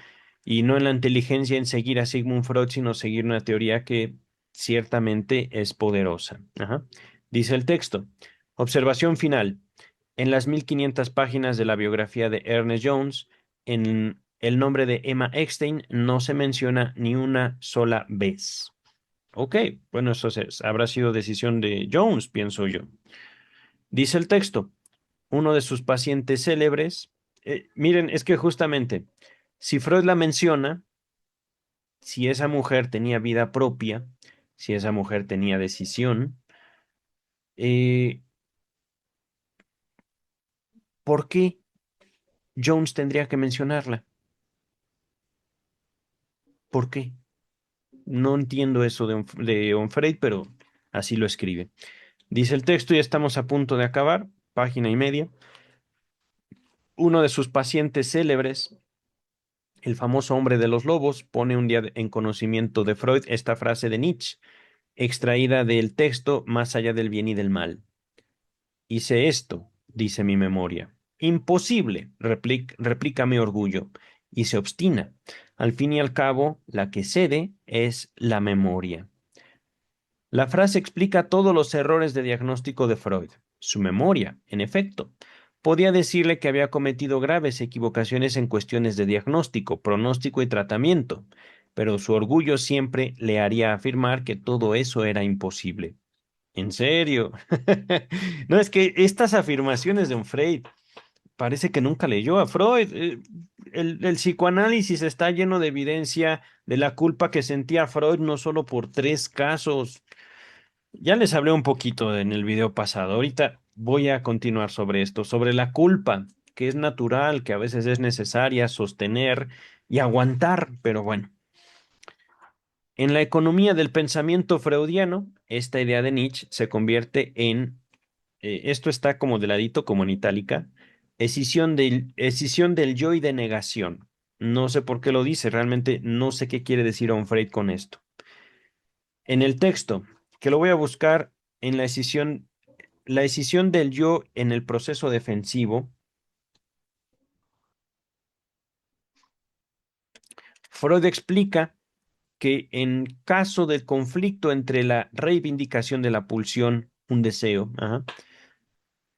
y no en la inteligencia en seguir a Sigmund Freud, sino seguir una teoría que ciertamente es poderosa. Ajá. Dice el texto. Observación final. En las 1500 páginas de la biografía de Ernest Jones, en el nombre de Emma Eckstein no se menciona ni una sola vez. Ok, bueno, habrá sido decisión de Jones, pienso yo. Dice el texto uno de sus pacientes célebres. Miren, es que justamente, si Freud la menciona, si esa mujer tenía vida propia, si esa mujer tenía decisión, eh, ¿por qué Jones tendría que mencionarla? ¿Por qué? No entiendo eso de Onfray, pero así lo escribe. Dice el texto, y estamos a punto de acabar, página y media. Uno de sus pacientes célebres, el famoso hombre de los lobos, pone un día en conocimiento de Freud esta frase de Nietzsche, extraída del texto Más allá del bien y del mal. Hice esto, dice mi memoria. Imposible, replica mi orgullo, y se obstina. Al fin y al cabo, la que cede es la memoria. La frase explica todos los errores de diagnóstico de Freud. Su memoria, en efecto, podía decirle que había cometido graves equivocaciones en cuestiones de diagnóstico, pronóstico y tratamiento, pero su orgullo siempre le haría afirmar que todo eso era imposible. ¿En serio? No, es que estas afirmaciones de un Freud parece que nunca leyó a Freud. El psicoanálisis está lleno de evidencia de la culpa que sentía Freud no solo por tres casos. Ya les hablé un poquito en el video pasado. Ahorita voy a continuar sobre esto, sobre la culpa, que es natural, que a veces es necesaria sostener y aguantar, pero bueno. En la economía del pensamiento freudiano, esta idea de Nietzsche se convierte en, esto está como de ladito, como en itálica, escisión del yo y de negación. No sé por qué lo dice, realmente no sé qué quiere decir Freud con esto. En el texto, que lo voy a buscar en la escisión del yo en el proceso defensivo, Freud explica que en caso del conflicto entre la reivindicación de la pulsión, un deseo, ajá,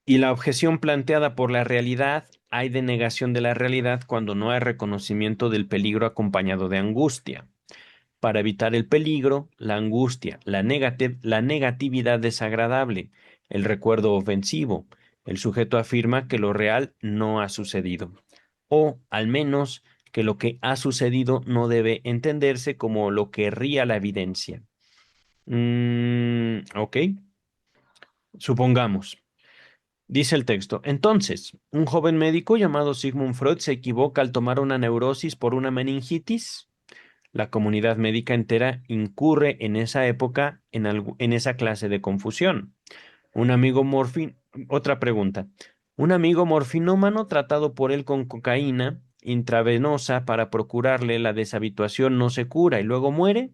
y la objeción planteada por la realidad, hay denegación de la realidad cuando no hay reconocimiento del peligro acompañado de angustia. Para evitar el peligro, la angustia, la negatividad desagradable, el recuerdo ofensivo, el sujeto afirma que lo real no ha sucedido, o al menos que lo que ha sucedido no debe entenderse como lo querría la evidencia. Ok, supongamos. Dice el texto, entonces, un joven médico llamado Sigmund Freud se equivoca al tomar una neurosis por una meningitis. La comunidad médica entera incurre en esa época en esa clase de confusión. Un amigo morfin... Otra pregunta. Un amigo morfinómano tratado por él con cocaína intravenosa para procurarle la deshabituación no se cura y luego muere.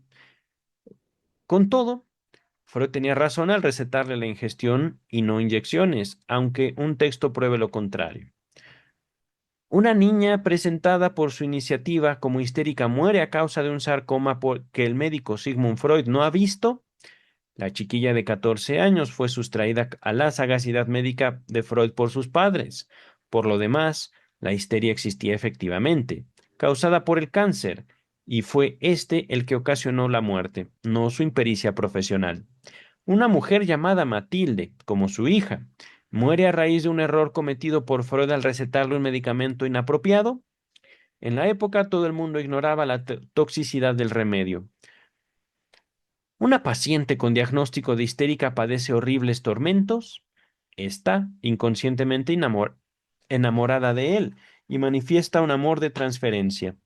Con todo, Freud tenía razón al recetarle la ingestión y no inyecciones, aunque un texto pruebe lo contrario. Una niña presentada por su iniciativa como histérica muere a causa de un sarcoma que el médico Sigmund Freud no ha visto. La chiquilla de 14 años fue sustraída a la sagacidad médica de Freud por sus padres. Por lo demás, la histeria existía efectivamente, causada por el cáncer, y fue este el que ocasionó la muerte, no su impericia profesional. Una mujer llamada Matilde, como su hija, muere a raíz de un error cometido por Freud al recetarle un medicamento inapropiado. En la época todo el mundo ignoraba la toxicidad del remedio. Una paciente con diagnóstico de histérica padece horribles tormentos. Está inconscientemente enamorada de él y manifiesta un amor de transferencia.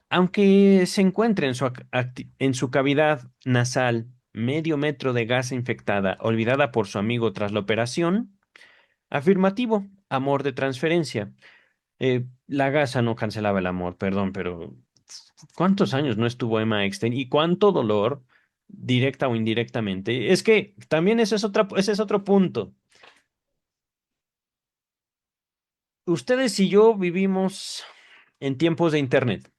Aunque se encuentre en su cavidad nasal medio metro de gasa infectada, olvidada por su amigo tras la operación, afirmativo, amor de transferencia. La gasa no cancelaba el amor, perdón, pero ¿cuántos años no estuvo Emma Eckstein y cuánto dolor, directa o indirectamente? Es que también ese es otro punto. Ustedes y yo vivimos en tiempos de Internet.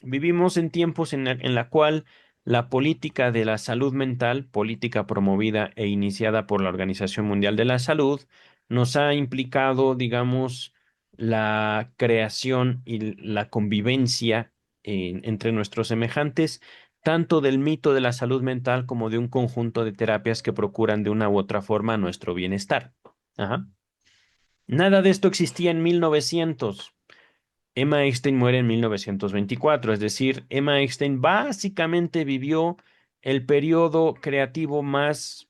Vivimos en tiempos en la cual la política de la salud mental, política promovida e iniciada por la Organización Mundial de la Salud, nos ha implicado, digamos, la creación y la convivencia entre nuestros semejantes, tanto del mito de la salud mental como de un conjunto de terapias que procuran de una u otra forma nuestro bienestar. Ajá. Nada de esto existía en 1900. Emma Eckstein muere en 1924, es decir, Emma Eckstein básicamente vivió el periodo creativo más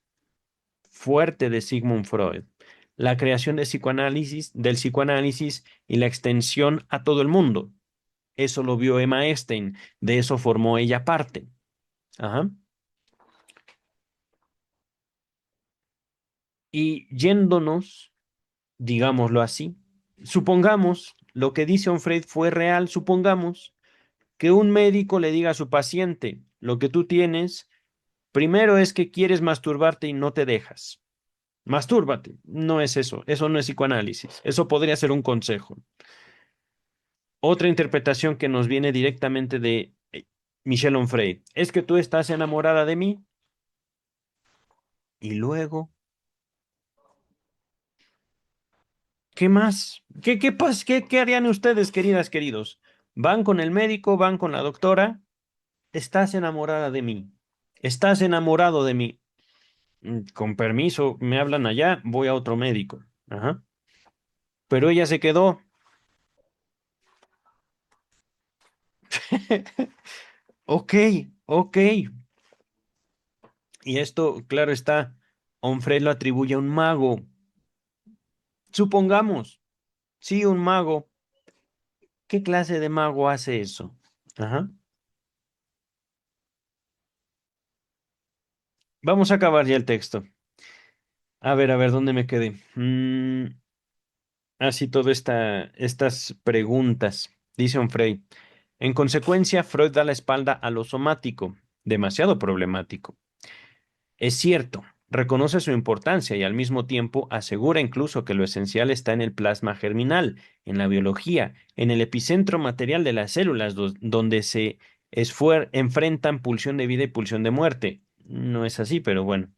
fuerte de Sigmund Freud, la creación del psicoanálisis y la extensión a todo el mundo. Eso lo vio Emma Eckstein, de eso formó ella parte. Ajá. Y yéndonos, digámoslo así, supongamos lo que dice Freud fue real, supongamos que un médico le diga a su paciente, lo que tú tienes, primero es que quieres masturbarte y no te dejas. Mastúrbate. No es eso. Eso no es psicoanálisis. Eso podría ser un consejo. Otra interpretación que nos viene directamente de Michel Onfray es que tú estás enamorada de mí y luego, ¿qué más? ¿Qué harían ustedes, queridas, queridos? Van con el médico, van con la doctora. Estás enamorada de mí. Estás enamorado de mí. Con permiso, me hablan allá, voy a otro médico. Ajá. Pero ella se quedó. Ok, ok. Y esto, claro está, Onfray lo atribuye a un mago. Supongamos, sí, un mago. ¿Qué clase de mago hace eso? Ajá. Vamos a acabar ya el texto. A ver, ¿dónde me quedé? Así todas estas preguntas. Dice Onfray. En consecuencia, Freud da la espalda a lo somático, demasiado problemático. Es cierto, reconoce su importancia y al mismo tiempo asegura incluso que lo esencial está en el plasma germinal, en la biología, en el epicentro material de las células, donde se enfrentan pulsión de vida y pulsión de muerte. No es así, pero bueno.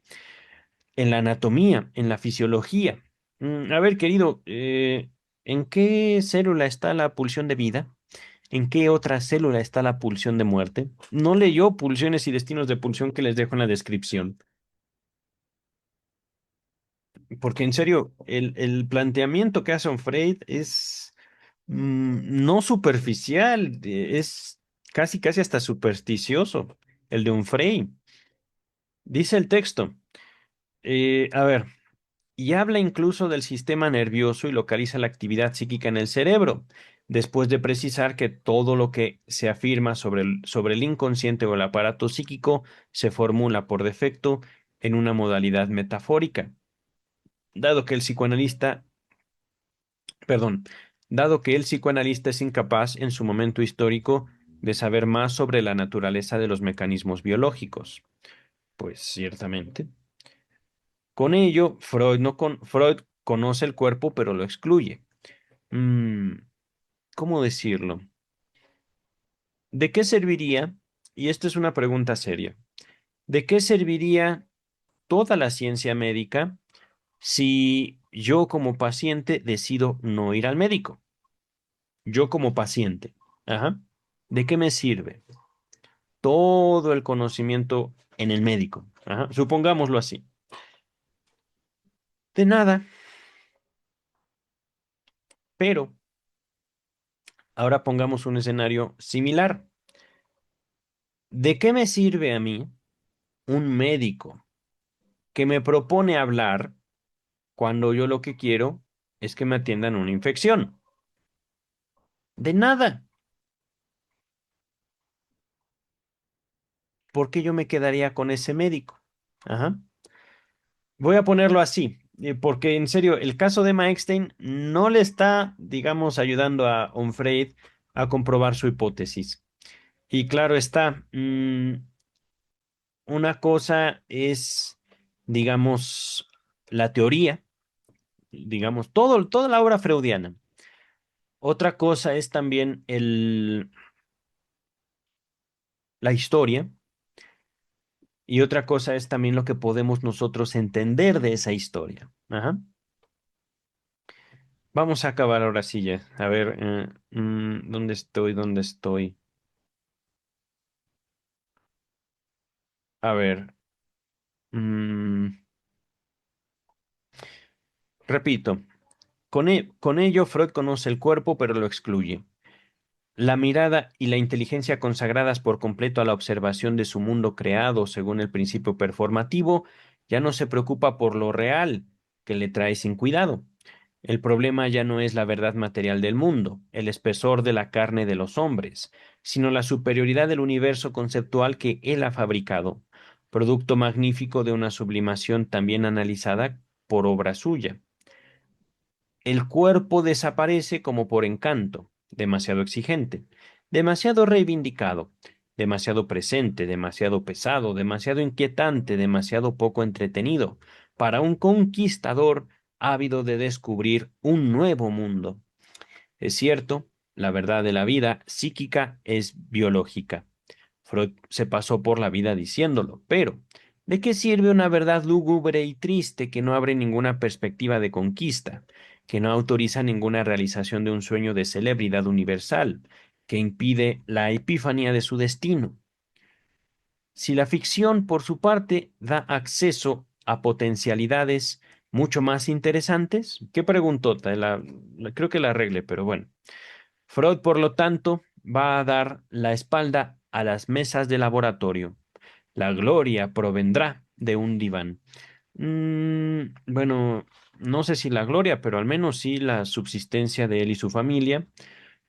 En la anatomía, en la fisiología. A ver, querido, ¿en qué célula está la pulsión de vida? ¿En qué otra célula está la pulsión de muerte? No leyó pulsiones y destinos de pulsión que les dejo en la descripción. Porque en serio, el planteamiento que hace Freud es No superficial, es casi, casi hasta supersticioso, el de un Frey. Dice el texto, a ver, y habla incluso del sistema nervioso y localiza la actividad psíquica en el cerebro, después de precisar que todo lo que se afirma sobre el inconsciente o el aparato psíquico se formula por defecto en una modalidad metafórica, dado que el psicoanalista, perdón, dado que el psicoanalista es incapaz en su momento histórico de saber más sobre la naturaleza de los mecanismos biológicos. Pues ciertamente. Con ello, Freud conoce el cuerpo, pero lo excluye. Mm, ¿Cómo decirlo? ¿De qué serviría? Y esto es una pregunta seria. ¿De qué serviría toda la ciencia médica si yo como paciente decido no ir al médico? Yo como paciente. Ajá. ¿De qué me sirve todo el conocimiento en el médico? Ajá. Supongámoslo así. De nada, pero ahora pongamos un escenario similar. ¿De qué me sirve a mí un médico que me propone hablar cuando yo lo que quiero es que me atiendan una infección? De nada. ¿Por qué yo me quedaría con ese médico? Ajá. Voy a ponerlo así, porque en serio, el caso de Emma Eckstein no le está, digamos, ayudando a Onfray a comprobar su hipótesis. Y claro está, una cosa es, digamos, la teoría, digamos, toda la obra freudiana. Otra cosa es también la historia y otra cosa es también lo que podemos nosotros entender de esa historia. Ajá. Vamos a acabar ahora sí ya. A ver, ¿dónde estoy? ¿Dónde estoy? A ver, mm, repito, con ello Freud conoce el cuerpo, pero lo excluye. La mirada y la inteligencia consagradas por completo a la observación de su mundo creado según el principio performativo, ya no se preocupa por lo real que le trae sin cuidado. El problema ya no es la verdad material del mundo, el espesor de la carne de los hombres, sino la superioridad del universo conceptual que él ha fabricado, producto magnífico de una sublimación también analizada por obra suya. El cuerpo desaparece como por encanto, demasiado exigente, demasiado reivindicado, demasiado presente, demasiado pesado, demasiado inquietante, demasiado poco entretenido, para un conquistador ávido de descubrir un nuevo mundo. Es cierto, la verdad de la vida psíquica es biológica. Freud se pasó por la vida diciéndolo, pero ¿de qué sirve una verdad lúgubre y triste que no abre ninguna perspectiva de conquista, que no autoriza ninguna realización de un sueño de celebridad universal, que impide la epifanía de su destino? Si la ficción, por su parte, da acceso a potencialidades mucho más interesantes, ¿qué preguntota? Creo que la arregle, pero bueno. Freud, por lo tanto, va a dar la espalda a las mesas de laboratorio. La gloria provendrá de un diván. Bueno, no sé si la gloria, pero al menos sí la subsistencia de él y su familia,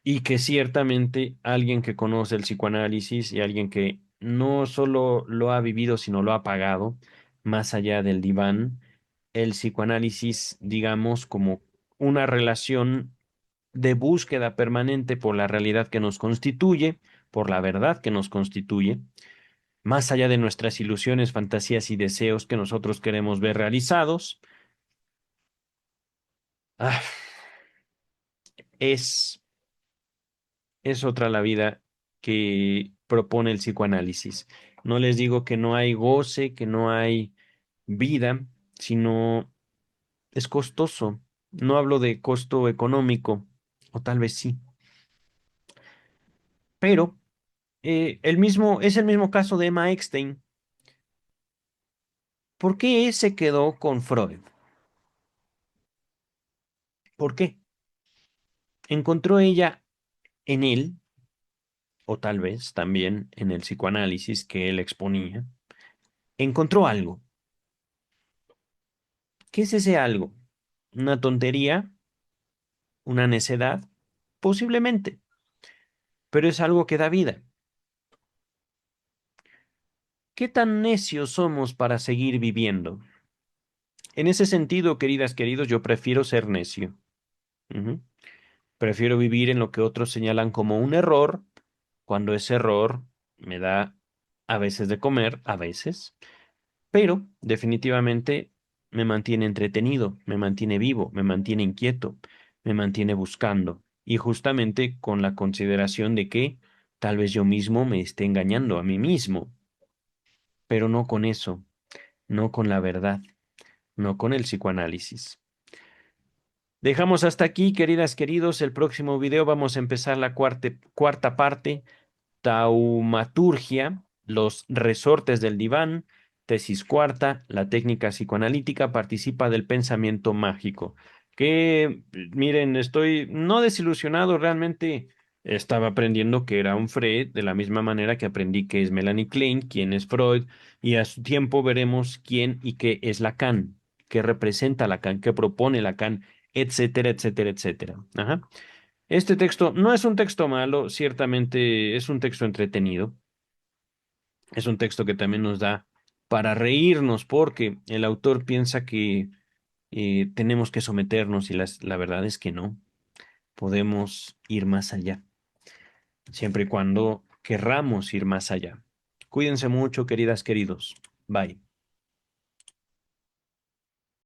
y que ciertamente alguien que conoce el psicoanálisis y alguien que no solo lo ha vivido, sino lo ha pagado, más allá del diván, el psicoanálisis, digamos, como una relación de búsqueda permanente por la realidad que nos constituye, por la verdad que nos constituye, más allá de nuestras ilusiones, fantasías y deseos que nosotros queremos ver realizados, ah, es, es otra la vida que propone el psicoanálisis. No les digo que no hay goce, que no hay vida, sino es costoso. No hablo de costo económico, o tal vez sí, pero es el mismo caso de Emma Eckstein. ¿Por qué se quedó con Freud? ¿Por qué? encontró ella en él, o tal vez también en el psicoanálisis que él exponía, encontró algo. ¿Qué es ese algo? ¿Una tontería? ¿Una necedad? Posiblemente, pero es algo que da vida. ¿Qué tan necios somos para seguir viviendo? En ese sentido, queridas, queridos, yo prefiero ser necio. Ujú. Prefiero vivir en lo que otros señalan como un error, cuando ese error me da a veces de comer, a veces, pero definitivamente me mantiene entretenido, me mantiene vivo, me mantiene inquieto, me mantiene buscando, y justamente con la consideración de que tal vez yo mismo me esté engañando a mí mismo, pero no con eso, no con la verdad, no con el psicoanálisis. Dejamos hasta aquí, queridas, queridos. El próximo video vamos a empezar la cuarta parte. Taumaturgia, los resortes del diván, tesis cuarta, la técnica psicoanalítica participa del pensamiento mágico. Que, miren, estoy no desilusionado, realmente estaba aprendiendo que era un Freud, de la misma manera que aprendí que es Melanie Klein, quién es Freud, y a su tiempo veremos quién y qué es Lacan, qué representa Lacan, qué propone Lacan, etcétera, etcétera, etcétera. Ajá. Este texto no es un texto malo, ciertamente es un texto entretenido, es un texto que también nos da para reírnos porque el autor piensa que tenemos que someternos y la verdad es que no, podemos ir más allá, siempre y cuando querramos ir más allá. Cuídense mucho, queridas, queridos. Bye.